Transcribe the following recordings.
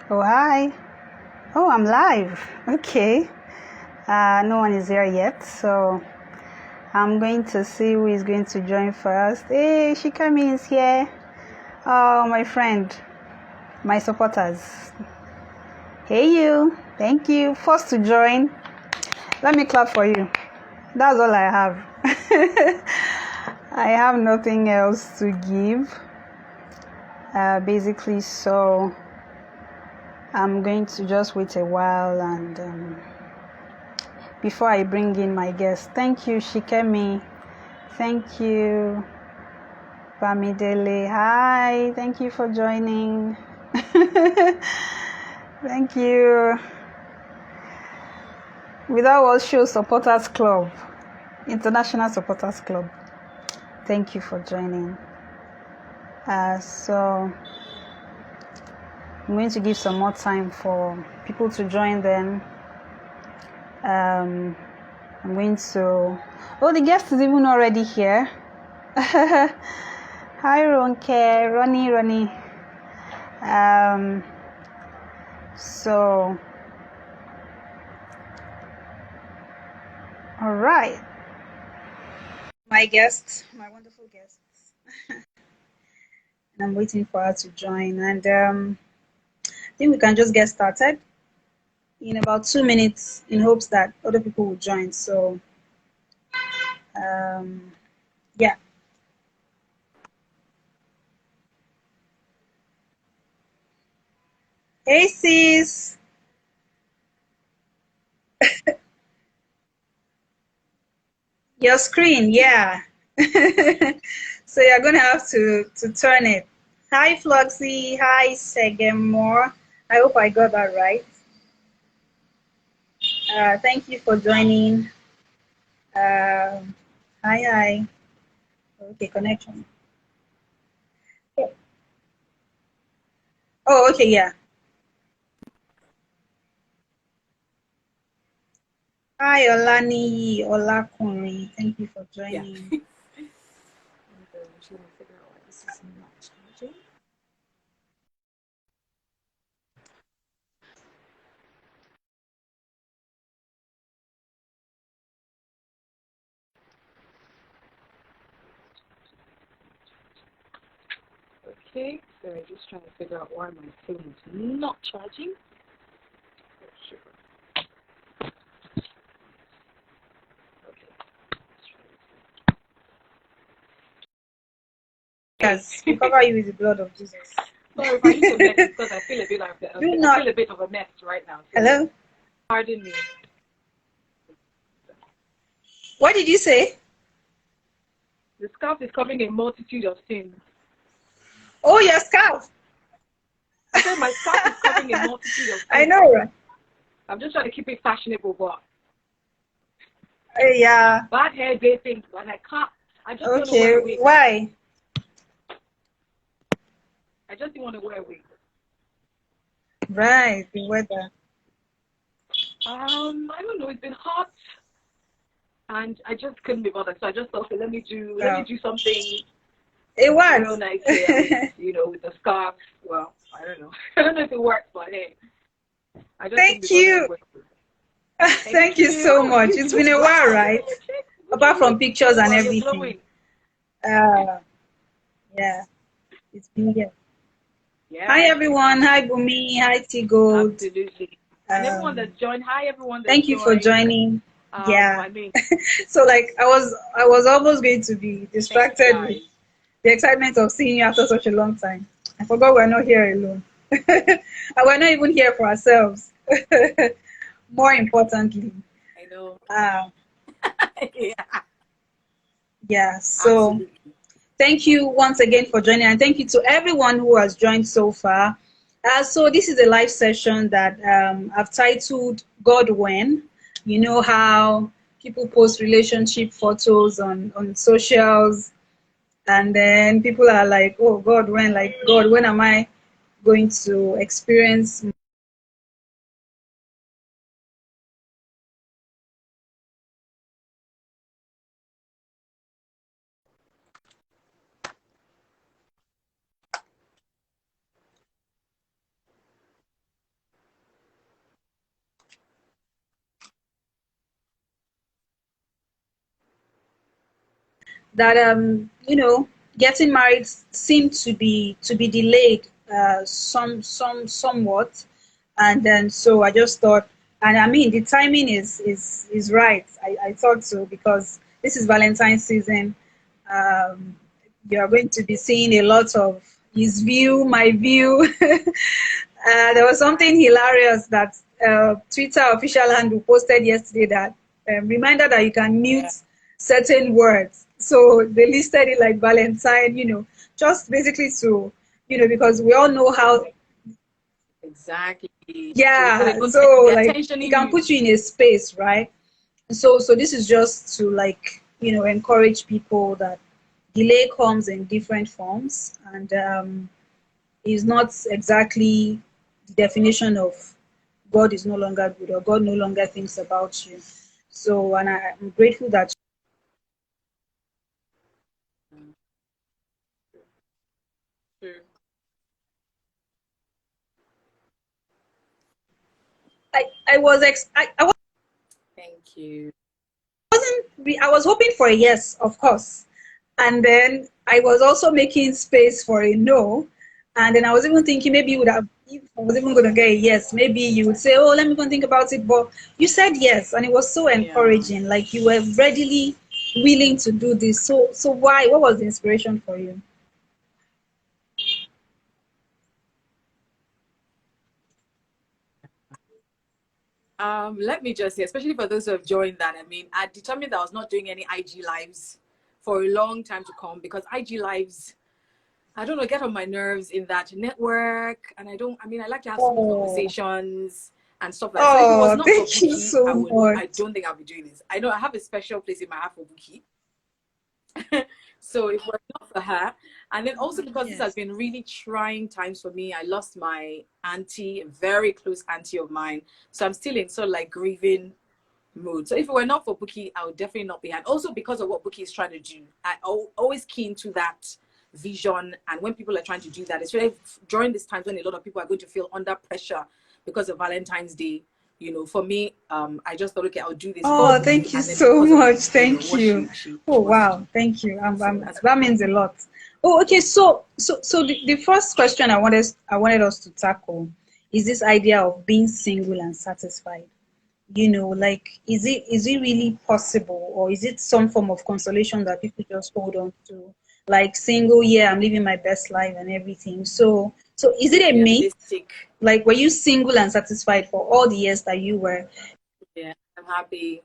Oh, hi. Oh, I'm live. Okay. No one is here yet, so I'm going to see who is going to join first. Hey, Shikami is here. Oh, my friend, my supporters. Hey, you. Thank you. First to join. Let me clap for you. That's all I have. I have nothing else to give. Basically, so I'm going to just wait a while and before I bring in my guest. Thank you, Shikemi. Thank you, Bamidele. Hi, thank you for joining. Thank you. Without World Show Supporters Club, International Supporters Club. Thank you for joining. So I'm going to give some more time for people to join then. I'm going to... Oh, the guest is even already here. Hi, Ronke, Ronnie. So, all right. My guest, my wonderful guest. And I'm waiting for her to join. And I think we can just get started in about 2 minutes in hopes that other people will join. So, yeah. Hey, sis. Your screen, yeah. So you're gonna have to turn it. Hi, Floxy. Hi, Segemore. I hope I got that right. Thank you for joining. Hi. Okay, connection. Oh, okay, yeah. Hi, Olani Olakunrin. Thank you for joining. Yeah. I'm trying to figure out why this is not changing. Okay, so I'm just trying to figure out why my phone is not charging. Oh, sugar. Okay. Yes, we cover you with the blood of Jesus. Sorry if I need to mess because I feel a bit like that. I feel a bit of a mess right now. So Hello? pardon me. What did you say? The scarf is covering a multitude of sins. Oh, your scarf. I said my scarf is covering a multitude of sins. I know, right? I'm just trying to keep it fashionable, but Yeah. bad hair day things, but I can't. I just want to Okay. wear a wig. Why? I just want to wear a wig. Right, the weather. I don't know. It's been hot, and I just couldn't be bothered. So I just thought, okay, let me do something It real was. nice here with the scarf. Well, I don't know. I don't know if it works, but hey, I just couldn't be Thank bothered you. to wear it. Thank you so much. It's been a while, right? Apart from pictures and everything. Yeah, it's been here. Yeah. Hi everyone. Hi Bumi. Hi T Gold. Absolutely. And everyone that's joined. Hi everyone that's Thank you for joining. Yeah. I mean, So like I was almost going to be distracted with the excitement of seeing you after such a long time. I forgot we're not here alone. And we're not even here for ourselves. More importantly. I know. Yeah. So Absolutely. thank you once again for joining, and thank you to everyone who has joined so far. So this is a live session that I've titled God When. You know how people post relationship photos on socials, and then people are like, oh God, when? Like, God, when am I going to experience? that getting married seemed to be delayed somewhat, and then so I just thought, and I mean the timing is right. I thought so because this is Valentine's season. Um, you are going to be seeing a lot of his view, my view. There was something hilarious that Twitter official handle posted yesterday that reminder that you can mute certain words. So they listed it like Valentine, just basically to, because we all know how, Exactly. So they yeah. don't So be like it attentioning can you. put you in a space, right? So this is just to like encourage people that delay comes in different forms, and is not exactly the definition of God is no longer good or God no longer thinks about you. So, and I'm grateful that True. I was I Thank you. I was hoping for a yes, of course, and then I was also making space for a no, and then I was even thinking maybe you would have. If I was even going to get a yes, maybe you would say, "Oh, let me go and think about it." But you said yes, and it was so Yeah. encouraging. Like you were readily willing to do this. So why? What was the inspiration for you? Let me just say, especially for those who have joined that, I mean, I determined that I was not doing any IG lives for a long time to come because IG lives, I don't know, get on my nerves in that network. And I mean, I like to have smooth Oh, conversations and stuff like that. So if it was oh, not for thank you Buki, so I much. don't think I'll be doing this. I know I have a special place in my heart for Buki. So it was not for her. And then also because this has Yes. been really trying times for me. I lost my auntie, a very close auntie of mine. So I'm still in sort of like grieving mood. So if it were not for Buki, I would definitely not be. And also because of what Buki is trying to do, always keen to that vision. And when people are trying to do that, especially during this time when a lot of people are going to feel under pressure because of Valentine's Day. For me, I just thought, okay, I'll do this for Oh, Buki, thank you and then so because of much. what Thank you. she Oh, wants to wow. do. Thank you. So that's That means a lot. Oh, okay. So the first question I wanted us to tackle is this idea of being single and satisfied. Like is it really possible, or is it some form of consolation that people just hold on to? Like single, yeah, I'm living my best life and everything. So is it a myth? realistic. Like were you single and satisfied for all the years that you were? Yeah, I'm happy.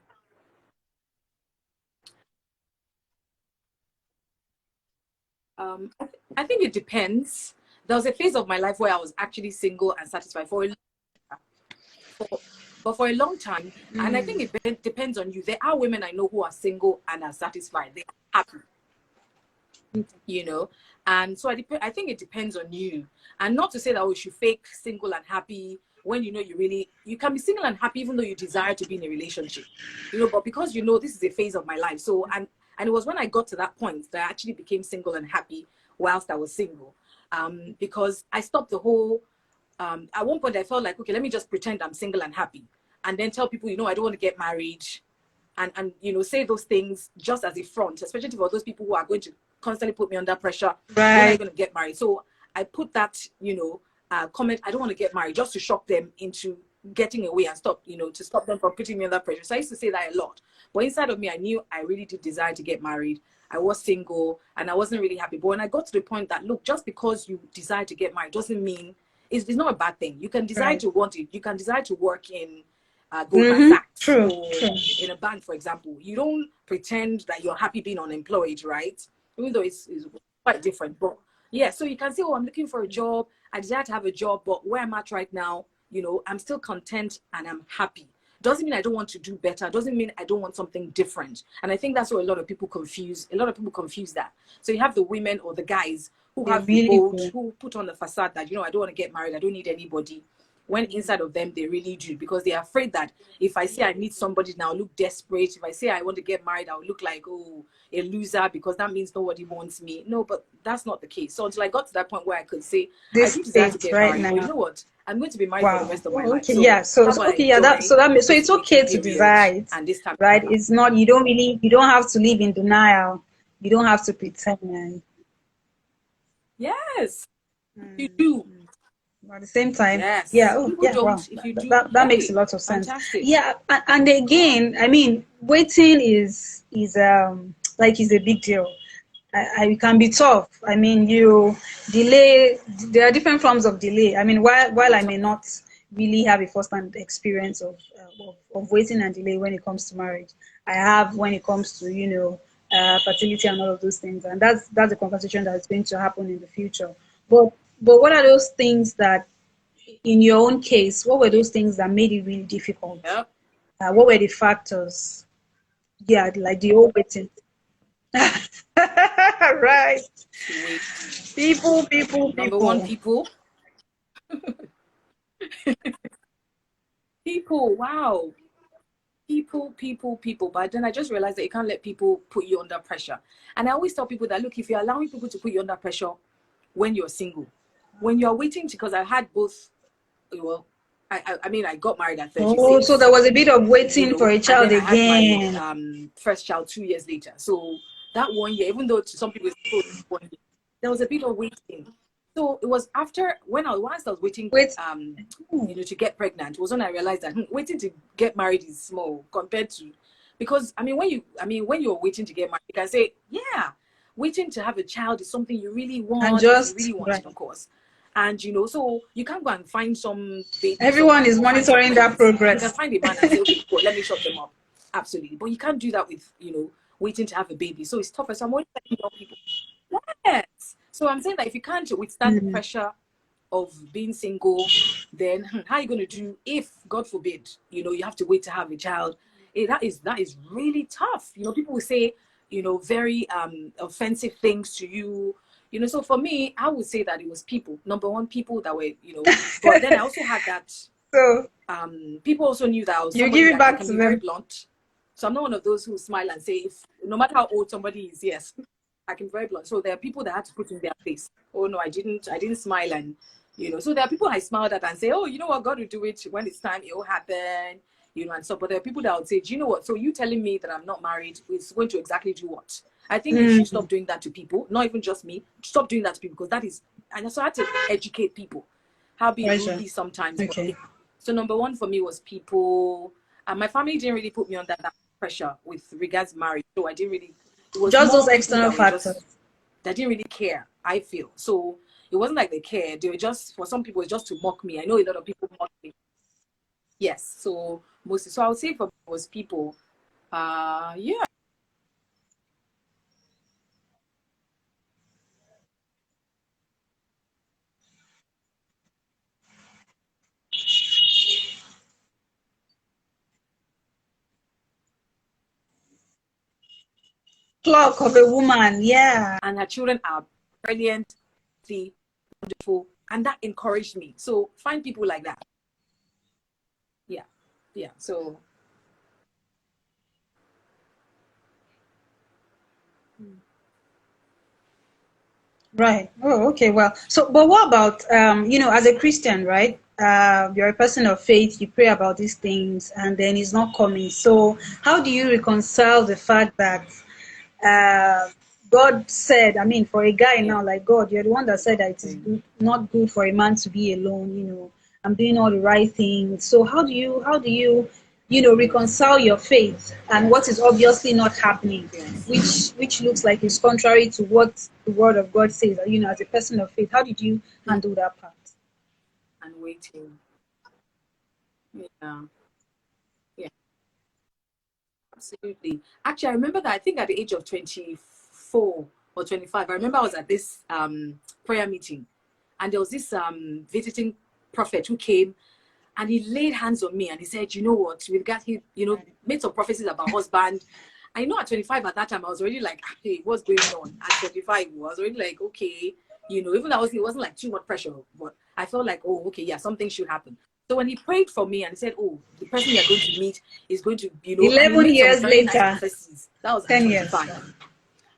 I think it depends. There was a phase of my life where I was actually single and satisfied for, but for a long time. And I think it depends on you. There are women I know who are single and are satisfied. They are happy, you know. And so I think it depends on you. And not to say that we should fake single and happy when you can be single and happy even though you desire to be in a relationship. But because this is a phase of my life. So and it was when I got to that point that I actually became single and happy whilst I was single. Because I stopped the whole at one point I felt like, okay, let me just pretend I'm single and happy. And then tell people, I don't want to get married, and say those things just as a front, especially for those people who are going to constantly put me under pressure. When are you Right. going to get married? So I put that comment, I don't want to get married, just to shock them into getting away and to stop them from putting me under pressure. So I used to say that a lot, but inside of me I knew I really did desire to get married. I was single and I wasn't really happy. But when I got to the point that, look, just because you desire to get married doesn't mean it's not a bad thing. You can desire Right. to want it. You can desire to work in Goldman Mm-hmm. Sachs True. or True. in a bank, for example. You don't pretend that you're happy being unemployed, right? Even though it's quite different. But yeah, so you can say, oh, I'm looking for a job. I desire to have a job, but where I'm at right now, I'm still content and I'm happy. Doesn't mean I don't want to do better. Doesn't mean I don't want something different. And I think that's what a lot of people confuse. A lot of people confuse that. So you have the women or the guys who They have the really bold, do. who put on the facade that, I don't want to get married. I don't need anybody, when inside of them they really do, because they're afraid that if I say I need somebody now, I'll look desperate. If I say I want to get married, I'll look like, oh, a loser, because that means nobody wants me. No, but that's not the case. So until I got to that point where I could say I This do desire to state get right married, but you now. know what, I'm going to be married for the Wow. rest of my Oh, life, okay. so Yeah. So, how so about I okay. Yeah. enjoy So this it's waiting okay to period desire it, and this time in right? my life? It's not. You don't have to live in denial. You don't have to pretend. Yes, you do. At the same time, yeah, Yes, oh people yeah, don't. wow, If you do, that makes a hey, lot of sense. fantastic. Yeah, and again, I mean, waiting is like is a big deal. It can be tough. I mean, you delay. There are different forms of delay. I mean, while I may not really have a first-hand experience of waiting and delay when it comes to marriage, I have when it comes to fertility and all of those things, and that's a conversation that's going to happen in the future. But what are those things that, in your own case, what were Yeah. those things that made it really difficult? Yep. What were the factors? Yeah, like the whole waiting. Right. To wait. Number one, People. people. People. Wow. People. But then I just realized that you can't let people put you under pressure. And I always tell people that, look, if you're allowing people to put you under pressure when you're single, when you're waiting, because I had both, well, I mean, I got married at Oh, so there 36, was a bit of waiting for a and child then I had my again. first child 2 years later. So that 1 year, even though to some people it's still 1 year, there was a bit of waiting. So it was after once I was waiting, Wait. to get pregnant, was when I realized that waiting to get married is small compared to, because when you're waiting to get married, you can say, yeah, waiting to have a child is something you really And want, if you just really want right. it, of course. And so you can't go and find some baby Everyone somewhere is or find some monitoring that babies. You can progress. find a man and say, okay, cool, let me shut them up. Absolutely. But you can't do that with, waiting to have a baby. So it's tougher. So I'm always telling young people, yes. So I'm saying that if you can't withstand the pressure of being single, then how are you going to do if, God forbid, you have to wait to have a child? That is really tough. People will say, very offensive things to you. So for me, I would say that it was people. Number one, people that were, but then I also had that So people also knew that I was you somebody give it that I back can to be very them. blunt. So I'm not one of those who smile and say, if no matter how old somebody is, yes, I can be very blunt. So there are people that had to put in their face, oh no, I didn't smile, and so there are people I smiled at and say, oh, you know what, God will do it when it's time, it will happen, and so. But there are people that would say, do you know what? So you telling me that I'm not married is going to exactly do what? I think you should stop doing that to people, not even just me. Stop doing that to people, because that is, and so I had to educate people. How be Pressure. rudely sometimes, but Okay. so number one for me was people. My family didn't really put me under that pressure with regards to marriage. So I didn't really. It was Just those more people external that were factors. just that didn't really care. I feel so. It wasn't like they cared. They were just, for some people, it's just to mock me. I know a lot of people mock me. Yes. So mostly. So I would say for me it was people. Yeah. Clock of a woman. Yeah. And her children are brilliant, wonderful, and that encouraged me. So find people like that. Yeah. Yeah. So. Right. Oh, okay. Well, so, but what about, as a Christian, right? You're a person of faith, you pray about these things, and then it's not coming. So, how do you reconcile the fact that God said, I mean, for a guy Yeah. now, like God, you're the one that said that it is good, not good for a man to be alone, I'm doing all the right things. So, reconcile your faith and what is obviously not happening, Yes. which looks like it's contrary to what the word of God says. As a person of faith, how did you handle that part? And waiting. Yeah. Yeah. Absolutely. Actually, I remember that I think at the age of 24 or 25, I remember I was at this prayer meeting, and there was this visiting prophet who came, and he laid hands on me and he said, you know what, with God, he, made some prophecies about husband. I know at 25 at that time, I was already like, hey, what's going on? At 25, I was already like, okay, even though it wasn't like too much pressure, but I felt like, oh, okay, yeah, something should happen. So when he prayed for me and he said, oh, the person you're going to meet is going to, and he 11 made some years very nice later, prophecies. That was at 10 years. 25.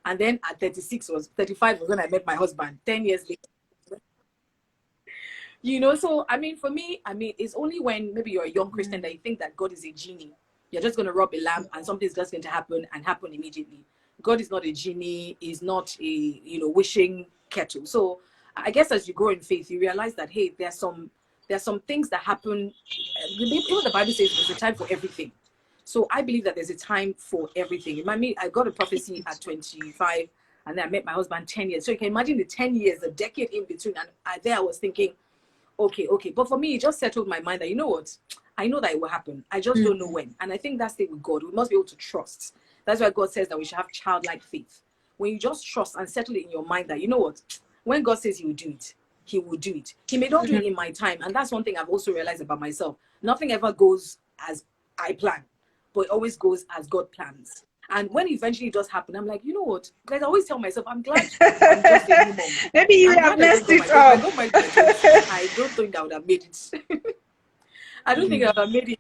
And then at 35 was when I met my husband, 10 years later. So I mean, for me, it's only when maybe you're a young Christian that you think that God is a genie. You're just going to rub a lamp and something's just going to happen and happen immediately. God is not a genie, is not a, you know, wishing kettle. So I guess as you grow in faith, you realize that, hey, there's some things that happen. Even the Bible says there's a time for everything. So I believe that there's a time for everything. I got a prophecy at 25, and then I met my husband 10 years. So you can imagine the 10 years, a decade in between. And I was thinking, okay. But for me, it just settled my mind that, you know what? I know that it will happen. I just don't know when. And I think that's the thing with God. We must be able to trust. That's why God says that we should have childlike faith. When you just trust and settle it in your mind that, you know what? When God says he will do it, he will do it. He may not do it in my time. And that's one thing I've also realized about myself. Nothing ever goes as I plan, but it always goes as God plans. And when it eventually does happen, I'm like, you know what? Like I always tell myself, I'm glad I'm just a new mom. Maybe you have messed it up. I don't think I would have made it. I don't think I would have made it.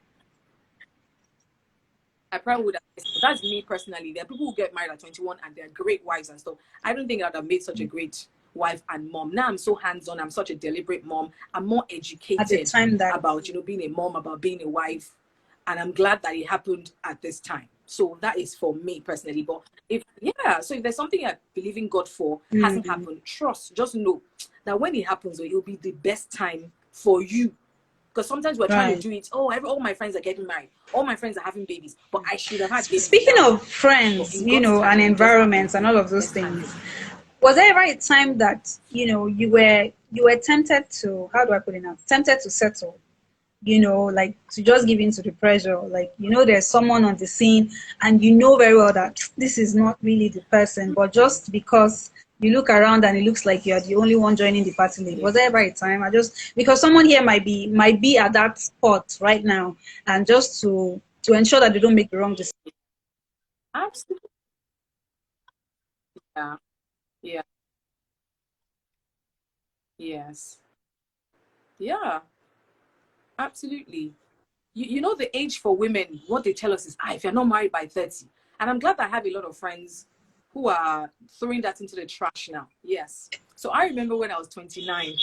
I probably would have. That's me personally. There are people who get married at 21 and they're great wives and stuff. I don't think I would have made such a great wife and mom. Now I'm so hands-on. I'm such a deliberate mom. I'm more educated about, you know, being a mom, about being a wife. And I'm glad that it happened at this time. So that is for me personally. But so if there's something I believe in God for hasn't happened, trust, just know that when it happens, it will be the best time for you. Because sometimes we're trying to do it. Oh, all my friends are getting married. All my friends are having babies. But I should have had babies. Speaking of friends, you know, and environments and all of those things, was there ever a time that, you know, you were tempted to, how do I put it now? Tempted to settle, you know, like to just give in to the pressure. Like, you know, there's someone on the scene and you know very well that this is not really the person, but just because you look around and it looks like you're the only one joining the party lane. Was there ever a time? Because someone here might be at that spot right now, and just to ensure that they don't make the wrong decision. Absolutely. Yeah. Yes. Yeah. Absolutely. You know the age for women, what they tell us is, if you're not married by 30. And I'm glad that I have a lot of friends who are throwing that into the trash now. Yes. So I remember when I was 29.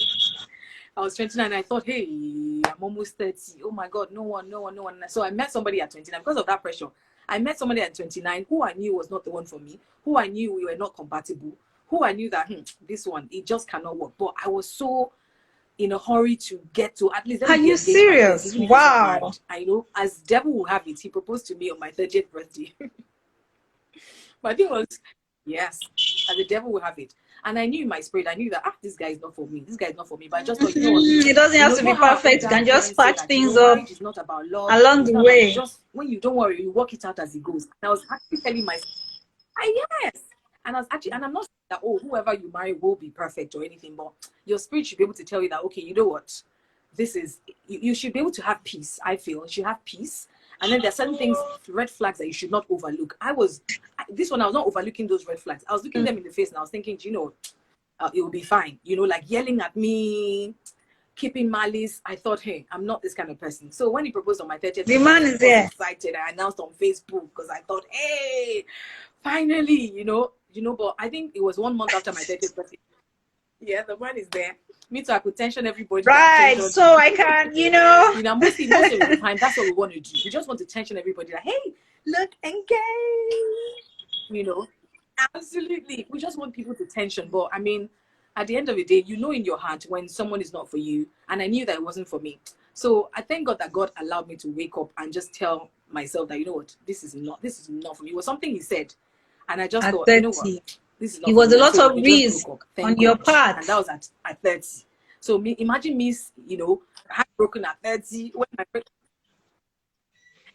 I thought, hey, I'm almost 30. Oh my God, no one. So I met somebody at 29 because of that pressure. I met somebody at 29 who I knew was not the one for me, who I knew we were not compatible, who I knew that this one, it just cannot work. But I was so in a hurry to get to at least. Are you serious? Wow. I know, as devil will have it, he proposed to me on my 30th birthday. But I think it was, yes, as the devil will have it. And I knew in my spirit, I knew that this guy is not for me. This guy is not for me. But I just thought, you know what? It doesn't have to be perfect. You can just patch things up. It's not about love. Along the way. Just when you don't worry, you work it out as it goes. And I was actually telling myself, yes. And I was actually, and I'm not saying that, whoever you marry will be perfect or anything, but your spirit should be able to tell you that, okay, you know what? This is, you should be able to have peace, I feel. You should have peace. And then there are certain things, red flags that you should not overlook. I was not overlooking those red flags. I was looking them in the face and I was thinking, you know, it will be fine. You know, like yelling at me, keeping malice. I thought, hey, I'm not this kind of person. So when he proposed on my 30th, the man is there. Excited. I announced on Facebook because I thought, hey, finally, you know. But I think it was 1 month after my 30th birthday. Yeah, the man is there. Me too, I could tension everybody. Right, so I can, you know. Most of the time, that's what we want to do. We just want to tension everybody. Like, hey, look, engage. You know, absolutely. We just want people to tension. But I mean, at the end of the day, you know in your heart when someone is not for you. And I knew that it wasn't for me. So I thank God that God allowed me to wake up and just tell myself that, you know what, this is not for me. It was something he said. And I just thought, 30. You know what? It was a lot of risk on your part. And that was at 30. So imagine me, you know, heartbroken at 30. When my friend...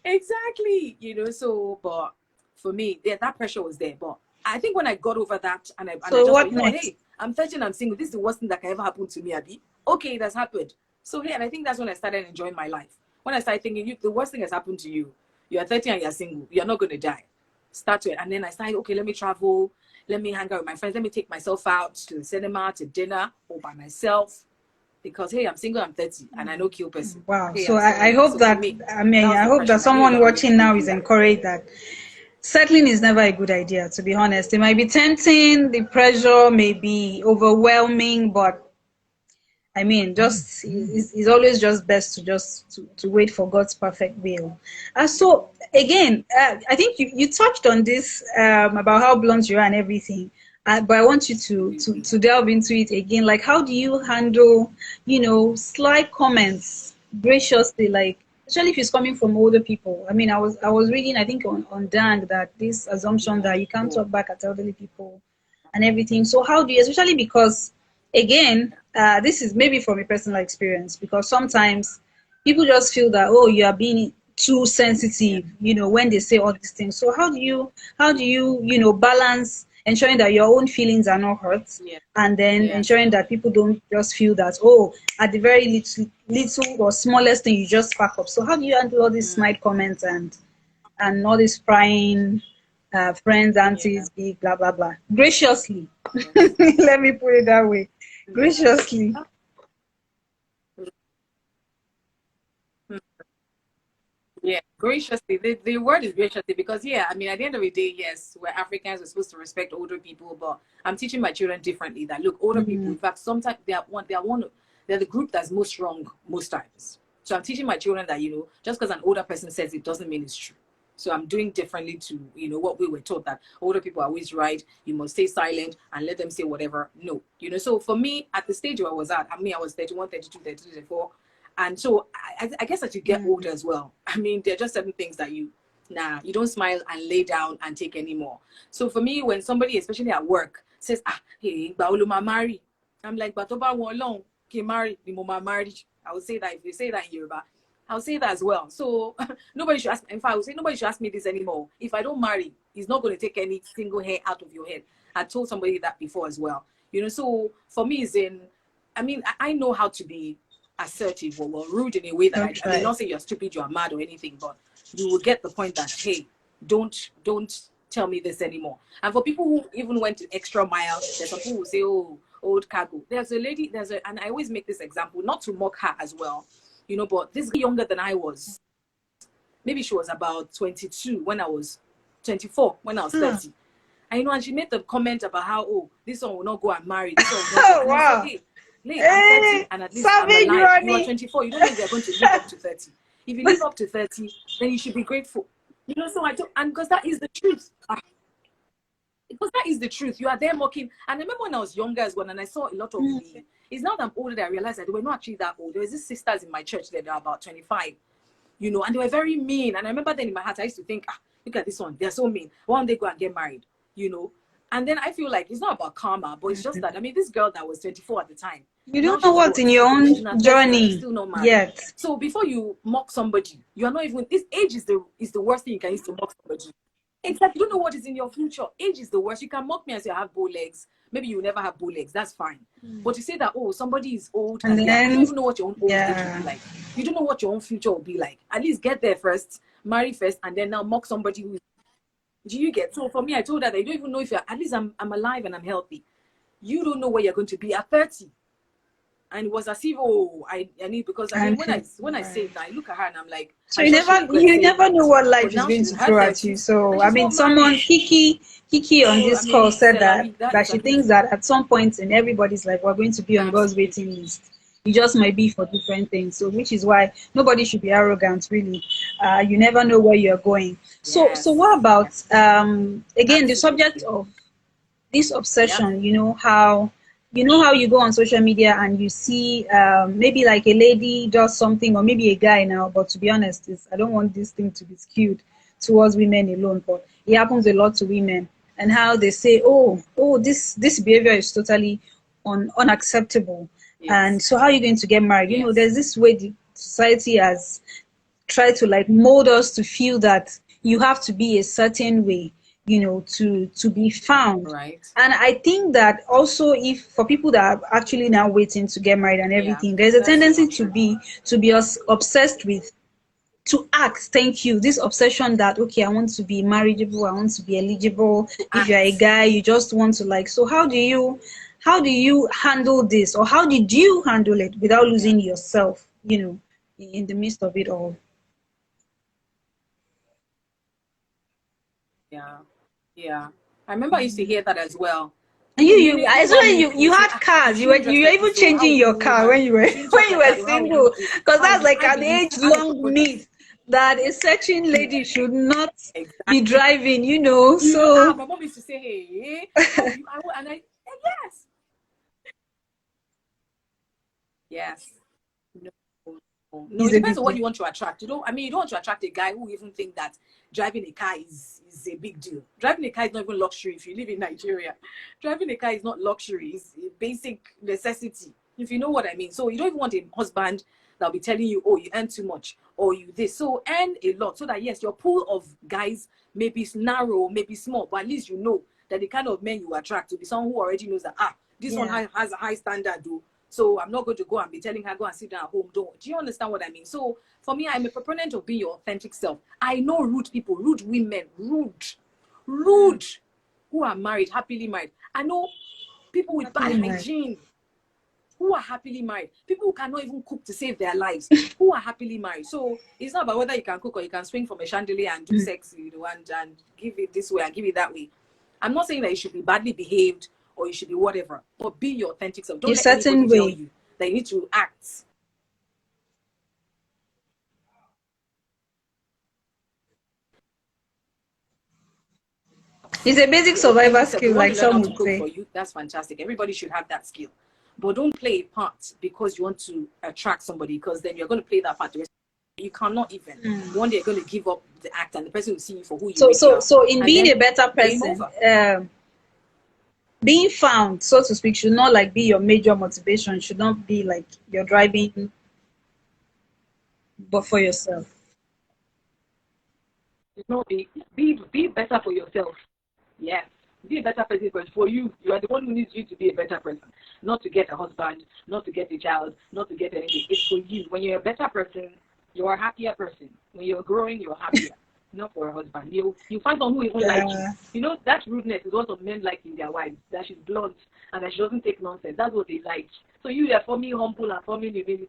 Exactly, you know, so, but for me, that pressure was there. But I think when I got over that, and I just thought, you know, hey, I'm 30 and I'm single. This is the worst thing that can ever happen to me, Abby. Okay, it has happened. So, hey, and I think that's when I started enjoying my life. When I started thinking, the worst thing has happened to you. You're 30 and you're single. You're not going to die. Start to it. And then I started, okay, let me travel. Let me hang out with my friends. Let me take myself out to the cinema, to dinner, or by myself. Because, hey, I'm single, I'm 30, and I know kill person. Wow. Hey, so I hope that, I hope that someone watching now is encouraged that settling is never a good idea, to be honest. It might be tempting, the pressure may be overwhelming, but I mean, just it's always just best to to wait for God's perfect will. So again, I think you touched on this about how blunt you are and everything, but I want you to delve into it again. Like, how do you handle, slight comments graciously, like especially if it's coming from older people? I mean, I was reading, I think on Dang, that this assumption that you can't talk back at elderly people and everything. So how do you, especially because again, this is maybe from a personal experience, because sometimes people just feel that, oh, you are being too Yeah. sensitive, when they say all these things. So how do you balance ensuring that your own feelings are not hurt, Yeah. and then Yes. ensuring that people don't just feel that, oh, at the very little or smallest thing you just spark up. So how do you handle all these Mm, snide comments and all these prying friends, yeah. aunties, big blah blah blah, graciously? Yes. Let me put it that way. Yeah. Graciously. Yeah, graciously. The word is graciously because, yeah, I mean, at the end of the day, yes, we're Africans, we're supposed to respect older people, but I'm teaching my children differently. That look, older people, Mm, in fact, sometimes they're the group that's most wrong most times. So I'm teaching my children that, just because an older person says it doesn't mean it's true. So I'm doing differently to, what we were taught, that older people are always right. You must stay silent and let them say whatever. No, so for me, at the stage where I was at, I mean, I was 31, 32, 33, 34. And so I guess as you get mm, older as well, I mean, there are just certain things that you don't smile and lay down and take anymore. So for me, when somebody, especially at work, says, hey, Bauluma marry, I'm like, but Oba Wolong, ke marry, ni mo ma marry. I would say that if you say that in Yoruba, I'll say that as well. So nobody should ask. In fact, I would say nobody should ask me this anymore. If I don't marry, it's not going to take any single hair out of your head. I told somebody that before as well. So for me, I mean, I know how to be assertive or rude in a way that don't I mean, try. not say you're stupid, you're mad or anything, but you will get the point that, hey, don't tell me this anymore. And for people who even went an extra mile, there's some people who say, oh, old cargo. There's a lady, and I always make this example, not to mock her as well, but this girl younger than I was, maybe she was about 22 when I was 24, when I was Ah. 30. And she made the comment about how, oh, this one will not go and marry, this one will not go. Oh And I said, wow. hey, I'm 30 Hey, and at least I'm savage alive. You are Ronnie. 24. You don't know if you're going to live up to 30. If you live up to 30, then you should be grateful. So I don't, and because that is the truth. Because that is the truth. You are there mocking. And I remember when I was younger as well, and I saw a lot of Mm, it's now that I'm older that I realized that they were not actually that old. There was these sisters in my church that are about 25, and they were very mean. And I remember then in my heart, I used to think, look at this one. They're so mean. Why don't they go and get married? You know? And then I feel like it's not about karma, but it's just mm. that, I mean, this girl that was 24 at the time, You now don't know she's what's in what? your She's own in her 30s and she's journey still not married. yet. So before you mock somebody, you are not even, this age is the worst thing you can use to mock somebody. Exactly. You don't know what is in your future. Age is the worst. You can mock me and say I have bow legs. Maybe you will never have bow legs. That's fine. But to say that, oh, somebody is old And and you don't then, even know what your own old age will be yeah, like. You don't know what your own future will be like. At least get there first, marry first, and then now mock somebody who. Do you get? So for me, I told her that you don't even know if you're. At least I'm alive and I'm healthy. You don't know where you're going to be at 30. And it was as if, oh, I need, because I mean and when I say right. it now, I look at her and I'm like, So I'm you sure she never regrets you saying never know that. what life But is now going she's to in her throw at you. 30s So and I she's mean, not someone married. Kiki on So I this mean, call it's said that Salary. That that is she thinks amazing. that at some point in everybody's life we're going to be on God's Absolutely. waiting list. It just might be for different things. So which is why nobody should be arrogant. Really, you never know where you're going. So what Yes. about again the subject Absolutely. of this Yep. obsession? You know how you go on social media and you see maybe like a lady does something, or maybe a guy now, but to be honest, I don't want this thing to be skewed towards women alone, but it happens a lot to women, and how they say, oh, this behavior is totally unacceptable, and Yes. so how are you going to get married? Yes. There's this way the society has try to like mold us to feel that you have to be a certain way, to be found. Right. And I think that also, if for people that are actually now waiting to get married and Yeah. everything, there's a That's so tendency to true. be obsessed with, to act, thank you, this obsession that, okay, I want to be marriageable, I want to be eligible. To If you're a act. guy, you just want to like, so how do you handle this, or how did you handle it without Yeah. losing yourself, in the midst of it all? Yeah. Yeah. I remember I used to hear that as well. And you as well, you had "Ah, cars. You shouldn't were dress like even this, or how changing will your you car man? when you were You shouldn't talk like that, or how will single, you because how that's you like I an believe I'm a age-long product." myth that a certain lady should not be Exactly. driving. You know, You know, so my mom used to say, "Hey, how will you?" And I, yes, yes. No, no, it's it a depends big on what deal. you want to attract. You don't want to attract a guy who even think that driving a car is a big deal. Driving a car is not even luxury if you live in Nigeria. Driving a car is not luxury, it's a basic necessity, if you know what I mean. So you don't even want a husband that'll be telling you, oh, you earn too much, or you this. So earn a lot so that yes, your pool of guys may be narrow, may be small, but at least you know that the kind of men you attract to be someone who already knows that this one Yeah. has a high standard though. So I'm not going to go and be telling her, go and sit down at home. Don't. Do you understand what I mean? So for me, I'm a proponent of being your authentic self. I know rude people, rude women, rude, who are married, happily married. I know people with bad Happily married. hygiene who are happily married. People who cannot even cook to save their lives, who are happily married. So it's not about whether you can cook or you can swing from a chandelier and do sex, and give it this way and give it that way. I'm not saying that you should be badly behaved or you should be whatever, but be your authentic self. A Don't let anybody certain tell way. you that you need to act. It's a basic Your survival authentic self. You skill, want like to learn some how to would cook say. for you, that's fantastic. Everybody should have that skill. But don't play a part because you want to attract somebody, because then you're going to play that part the rest. You cannot even. One day you're going to give up the act and the person will see you for who you So really so are. so in And being then a better game person, over. being found, so to speak, should not like be your major motivation. Should not be like you're driving, but for yourself. Be better for yourself. Yes. Be a better person, because for you, you are the one who needs you to be a better person. Not to get a husband, not to get a child, not to get anything. It's for you. When you're a better person, you're a happier person. When you're growing, you're happier. Not for a husband. You find someone who even like you. Yeah. You know, that rudeness is what some men like in their wives. That she's blunt and that she doesn't take nonsense. That's what they like. So you are for me humble and for me humility.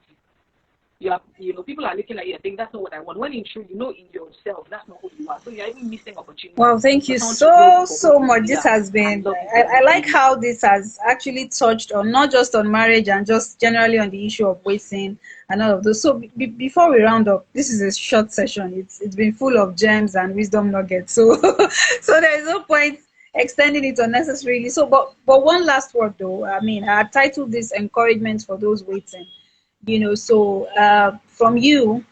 People are looking at you and think that's not what I want. When in truth, you know in yourself that's not who you are. So you're even missing opportunity Wow, thank for you someone to know you so for who so you much. really This are has and been. love you for who I you like really are. how this has actually touched on not just on marriage and just generally on the issue of waiting and all of those. So before we round up, this is a short session. It's been full of gems and wisdom nuggets. So so there is no point extending it unnecessarily. So but one last word though. I mean, I titled this "Encouragement for Those Waiting." So from you,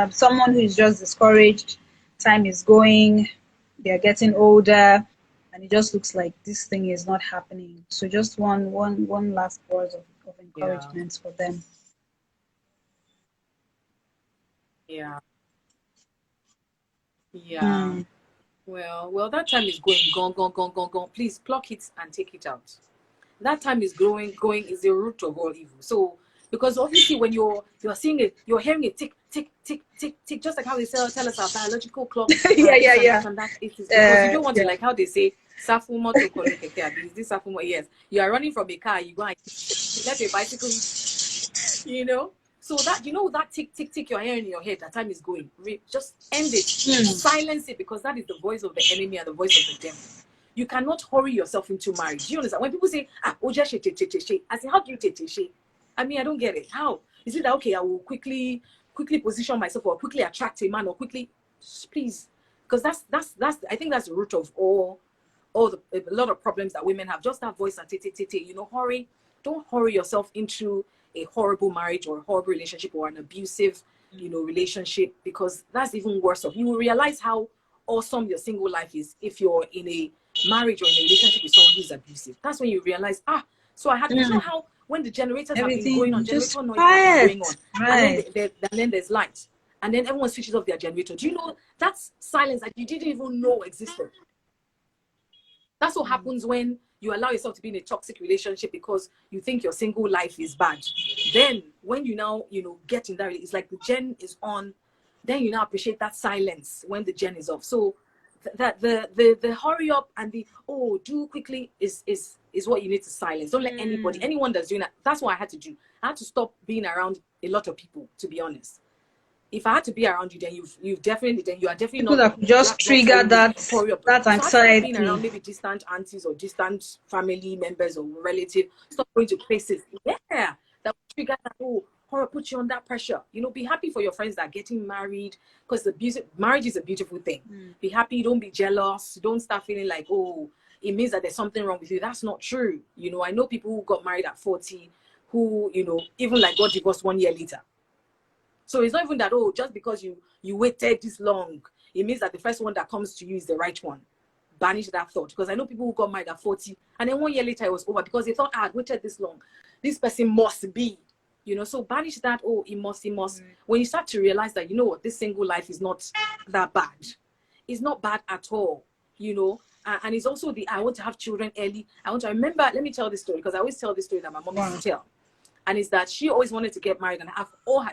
someone who is just discouraged, time is going, they're getting older, and it just looks like this thing is not happening. So just one last word of Yeah, encouragement for them. yeah, yeah. Hmm. Well, that time is going, gone, gone, gone, gone, gone. Please pluck it and take it out. That time is going is the root of all evil. So because obviously when you're seeing it, you're hearing it tick, tick, tick, tick, tick, just like how they tell us our biological clock, Yeah, yeah, this yeah. and that. It is because you don't want to, Yeah. like how they say, Safumo to Kolokeke, is this Safumo? Yes. You are running from a car, you go and you let a bicycle you know. So that that tick tick tick you're hearing in your head, that time is going. Just end it, Hmm. silence it, because that is the voice of the enemy and the voice of the devil. You cannot hurry yourself into marriage. Do you understand? When people say, oja she te te te she, I say, how do you te te she? I mean, I don't get it. How is it that okay? I will quickly position myself or quickly attract a man or quickly, please, because that's I think that's the root of a lot of problems that women have. Just that voice and te. Hurry. Don't hurry yourself into a horrible marriage or a horrible relationship or an abusive, relationship, because that's even worse off. You will realize how awesome your single life is if you're in a marriage or in a relationship with someone who's abusive. That's when you realize, so I had, Hmm. how when the generators have been going on, Everything just generator noises have been going on, quiet. and then Right. and then there's light, and then everyone switches off their generator. Do you know that's silence that you didn't even know existed? That's what happens when you allow yourself to be in a toxic relationship because you think your single life is bad. Then when you now, get in that, it's like the gen is on, then you now appreciate that silence when the gen is off. So that the hurry up and the do quickly is what you need to silence. Don't let Hmm. anyone that's doing that. That's what I had to do. I had to stop being around a lot of people, to be honest. if I had to be around you, then you are definitely People not that just trigger that anxiety. Being anxiety. around maybe distant aunties or distant family members or relatives, stop going to places. Yeah, that would trigger that. Oh, horror, put you on that pressure. You know, be happy for your friends that are getting married, because marriage is a beautiful thing. Be happy. Don't be jealous. Don't start feeling like, oh, it means that there's something wrong with you. That's not true. You know, I know people who got married at 40 who, you know, even like got divorced 1 year later. So it's not even that, oh, just because you waited this long, it means that the first one that comes to you is the right one. Banish that thought. Because I know people who got married at 40 and then 1 year later it was over because they thought, I'd waited this long. This person must be, you know, so banish that, oh, it must. When you start to realize that, you know what, this single life is not that bad. It's not bad at all, you know. And it's also I want to have children early. Let me tell this story, because I always tell this story that my mom used to tell. And it's that she always wanted to get married and have all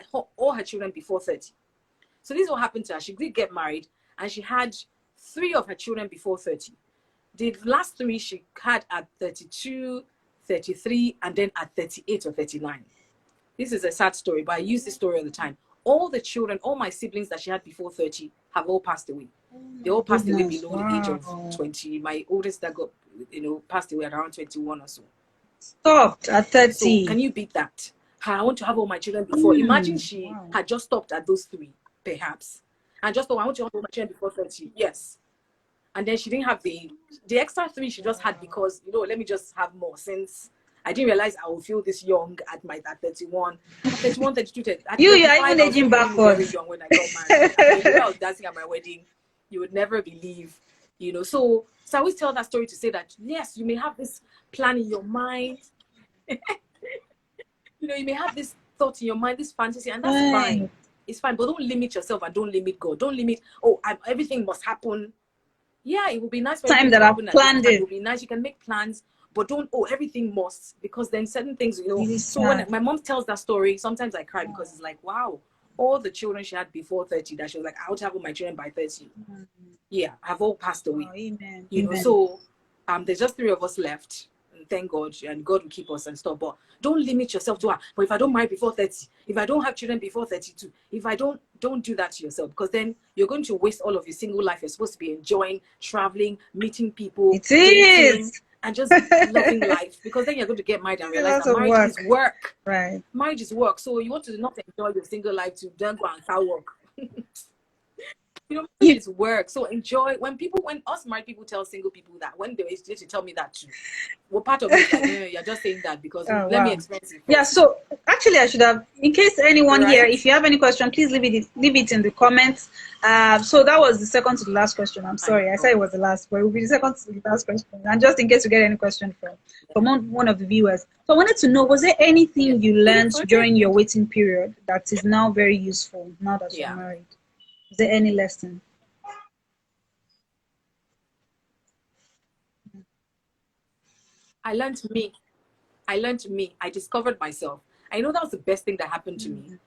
her children before 30. So this is what happened to her. She did get married and she had 3 of her children before 30. The last 3 she had at 32, 33, and then at 38 or 39. This is a sad story, but I use this story all the time. All the children, all my siblings that she had before 30 have all passed away. They all passed away below the age of 20. My oldest that got, you know, passed away at around 21 or so. Stopped at 30. So can you beat that? I want to have all my children before. Imagine she had just stopped at those 3, perhaps, and just thought, I want to have all my children before 30. Yes. And then she didn't have the extra 3 she just had because, you know, let me just have more, since I didn't realize I would feel this young at 31, 32, 30. You are even aging backwards. Very young when I got married. I mean, I was dancing at my wedding. You would never believe, you know. So I always tell that story to say that, yes, you may have this plan in your mind. You know, you may have this thought in your mind, this fantasy, and that's fine. It's fine, but don't limit yourself and don't limit God. Don't limit, everything must happen. Yeah, it would be nice for time that I've planned it. It would be nice. You can make plans, but don't, everything must, because then certain things, you know. So when my mom tells that story, sometimes I cry because it's like, wow, all the children she had before 30 that she was like, I would have all my children by 30. Yeah, have all passed away. Amen. You know, so there's just 3 of us left. Thank God, and God will keep us and stuff. But don't limit yourself to, but if I don't marry before 30, if I don't have children before 32, if I don't do that to yourself, because then you're going to waste all of your single life. You're supposed to be enjoying, traveling, meeting people, dating, and just loving life, because then you're going to get married and realize that marriage is work. Right. Marriage is work. So you want to not enjoy your single life to then go and start work. You know, it's work. So enjoy. When us married people tell single people that, when they used to tell me that too, well, part of it, like, you're just saying that because let me explain it. Yeah. So actually, I should have, in case anyone here, if you have any question, please leave it in the comments. So that was the second to the last question. I'm sorry, I said it was the last, but it will be the second to the last question. And just in case you get any question from one of the viewers. So I wanted to know, was there anything you learned during your waiting period that is now very useful now that you're married? Is there any lesson? I learned me. I discovered myself. I know that was the best thing that happened to me.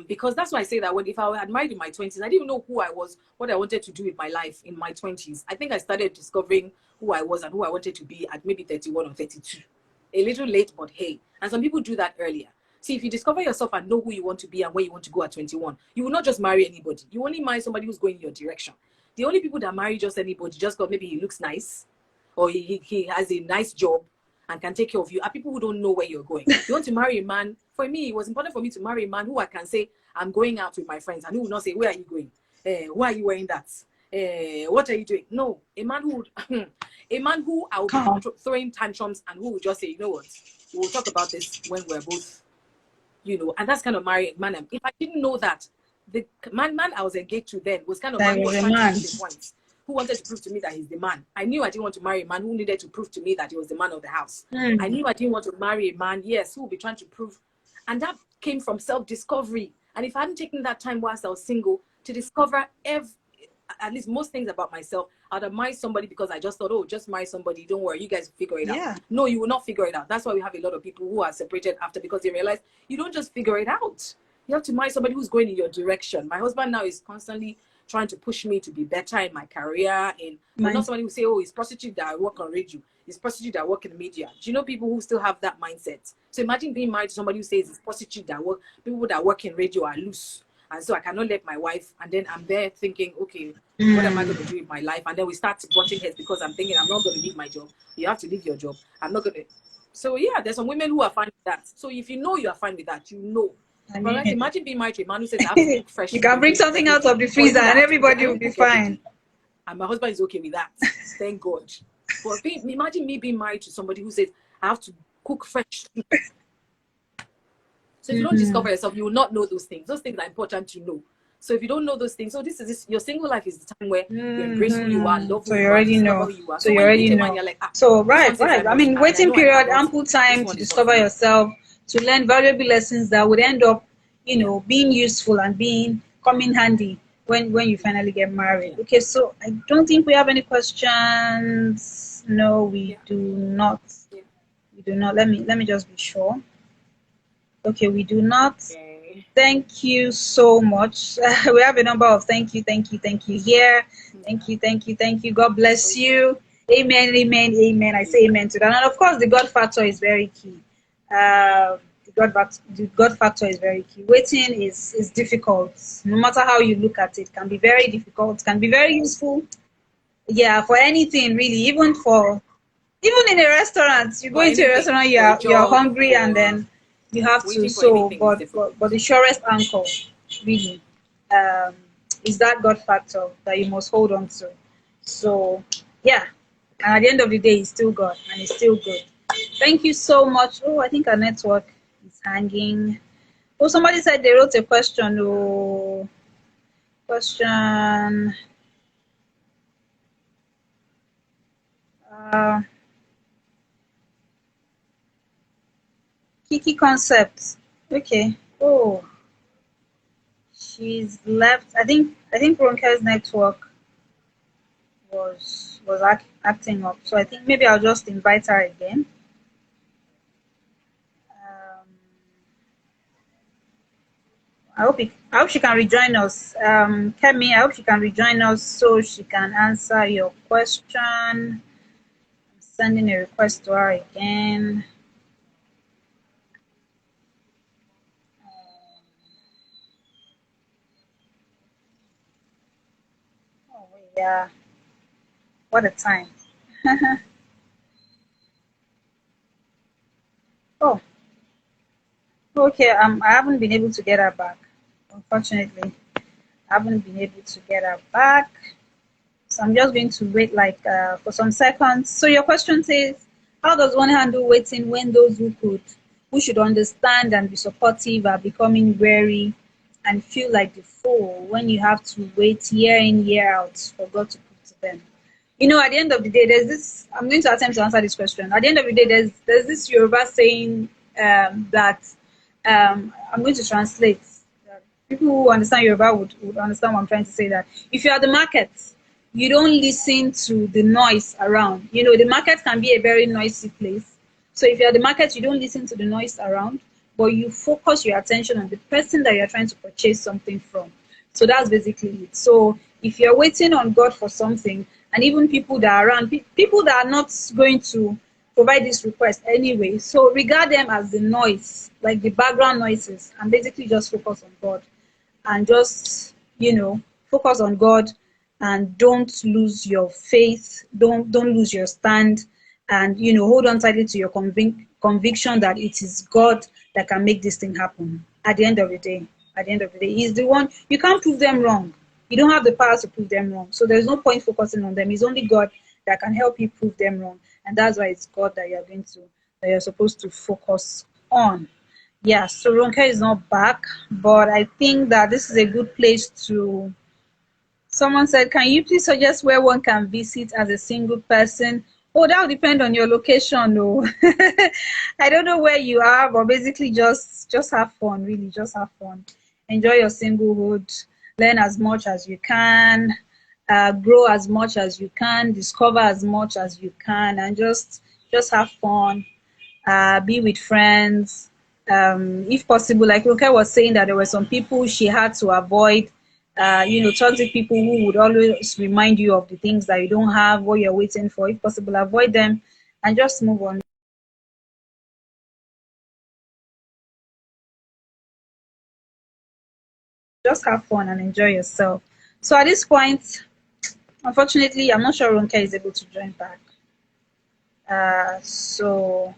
Because that's why I say that if I had married in my 20s, I didn't know who I was, what I wanted to do with my life in my 20s. I think I started discovering who I was and who I wanted to be at maybe 31 or 32. A little late, but hey. And some people do that earlier. See, if you discover yourself and know who you want to be and where you want to go at 21, you will not just marry anybody. You only marry somebody who's going in your direction. The only people that marry just anybody, just because maybe he looks nice, or he has a nice job and can take care of you, are people who don't know where you're going. You want to marry a man. For me, it was important for me to marry a man who I can say, I'm going out with my friends, and who will not say, where are you going? Why are you wearing that? What are you doing? No, a man who I will be throwing tantrums and who will just say, you know what, we'll talk about this when we're both, you know, and that's kind of married man. If I didn't know that, the man I was engaged to then was kind of man who was trying to prove the points, who wanted to prove to me that he's the man. I knew I didn't want to marry a man who needed to prove to me that he was the man of the house. I knew I didn't want to marry a man, who would be trying to prove. And that came from self-discovery. And if I hadn't taken that time whilst I was single to discover at least most things about myself, I'd have married somebody because I just thought, oh, just marry somebody, don't worry, you guys will figure it out. No, you will not figure it out. That's why we have a lot of people who are separated after, because they realize you don't just figure it out. You have to marry somebody who's going in your direction. My husband now is constantly trying to push me to be better in my career, but not somebody who say, oh, it's prostitute that I work on radio, it's prostitute that I work in media. Do you know people who still have that mindset? So imagine being married to somebody who says it's prostitute that work, people that work in radio are loose, And so I cannot let my wife, and then I'm there thinking, okay, what am I going to do with my life? And then we start butting heads because I'm thinking I'm not going to leave my job. You have to leave your job. I'm not going to. So yeah, there's some women who are fine with that. So if you know you are fine with that, you know. But imagine being married to a man who says I have to cook fresh. You can bring something out of the freezer and everybody will be fine. And my husband is okay with that. Thank God. But imagine me being married to somebody who says I have to cook fresh. So if you don't discover yourself, you will not know those things. Those things are important to know. So if you don't know those things, so your single life is the time where you embrace who you are, love who you are, discover who you are. So you already know. Man, like, so right. I mean, waiting period, ample time to discover yourself, to learn valuable lessons that would end up, being useful and coming handy when you finally get married. Okay, so I don't think we have any questions. No, we do not. We do not. Let me just be sure. Okay, we do not. Okay. Thank you so much. We have a number of thank you here. Thank you. God bless you. Amen, amen, amen. I say amen to that. And of course, the God factor is very key. The God factor is very key. Waiting is difficult. No matter how you look at it, can be very difficult, can be very useful. Yeah, for anything really, even in a restaurant. You go into a restaurant, you're hungry, and then you have to. So, but the surest anchor, really, is that God factor that you must hold on to. So, yeah, and at the end of the day, it's still God, and it's still good. Thank you so much. Oh, I think our network is hanging. Oh, somebody said they wrote a question. Oh, question. Kiki Concepts. Okay. Oh, she's left. I think Ronke's network was acting up. So I think maybe I'll just invite her again. I hope she can rejoin us. Kemi, I hope she can rejoin us so she can answer your question. I'm sending a request to her again. Oh yeah, what a time. Oh, okay. I haven't been able to get her back. Unfortunately, I haven't been able to get her back. So I'm just going to wait for some seconds. So your question says, how does one handle waiting when those who should understand and be supportive are becoming weary and feel like the fool when you have to wait year in, year out for God to prove to them? At the end of the day, there's this. I'm going to attempt to answer this question. At the end of the day, there's this Yoruba saying that I'm going to translate. People who understand Yoruba would understand what I'm trying to say. That if you're at the market, you don't listen to the noise around. The market can be a very noisy place. So if you're at the market, you don't listen to the noise around, but you focus your attention on the person that you're trying to purchase something from. So that's basically it. So if you're waiting on God for something, and even people that are around, people that are not going to provide this request anyway, so regard them as the noise, like the background noises, and basically just focus on God. And just, focus on God, and don't lose your faith, don't lose your stand, and hold on tightly to your conviction that it is God that can make this thing happen. At the end of the day, He's the one. You can't prove them wrong. You don't have the power to prove them wrong. So there's no point focusing on them. It's only God that can help you prove them wrong, and that's why it's God that you're supposed to focus on. Yeah, so Ronke is not back, but I think that this is a good place to. Someone said, can you please suggest where one can visit as a single person? Oh, that will depend on your location. No, I don't know where you are, but basically just have fun, really. Just have fun. Enjoy your singlehood. Learn as much as you can. Grow as much as you can. Discover as much as you can. And just have fun. Be with friends. If possible, like Ronke was saying that there were some people she had to avoid. Toxic people who would always remind you of the things that you don't have, what you're waiting for. If possible, avoid them and just move on. just have fun and enjoy yourself. So at this point, unfortunately, I'm not sure Ronke is able to join back. So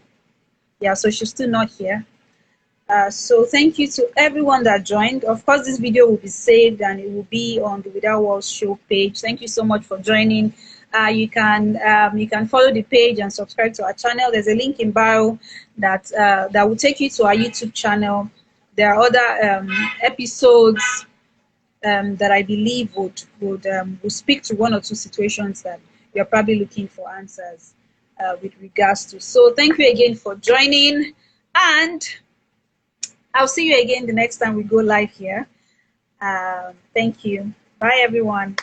yeah, so she's still not here. So thank you to everyone that joined. Of course, this video will be saved and it will be on the Without Walls show page. Thank you so much for joining. You can follow the page and subscribe to our channel. There's a link in bio that will take you to our YouTube channel. There are other episodes that I believe would speak to one or two situations that you're probably looking for answers with regards to. So thank you again for joining, and I'll see you again the next time we go live here. Thank you. Bye, everyone.